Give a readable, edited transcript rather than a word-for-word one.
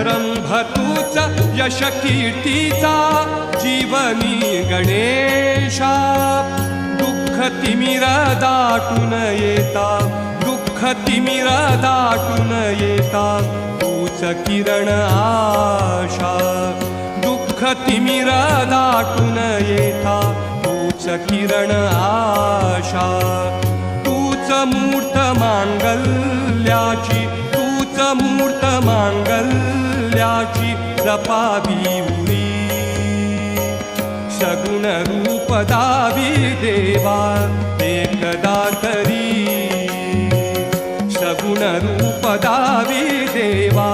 रंभतूच यश कीर्तीचा जीवनी गणेशा दुःख तिमिर दाटून येता दुःख तिमिर दाटून येता तूच किरण आशा दुःख तिमिर दाटून येता तूच किरण आशा तूच मूर्त मांगल्याची तूच मूर्त मांगल्याची जपावी उरी सगुण रूप दावी देवा एकदा तरी सगुण रूप दावी देवा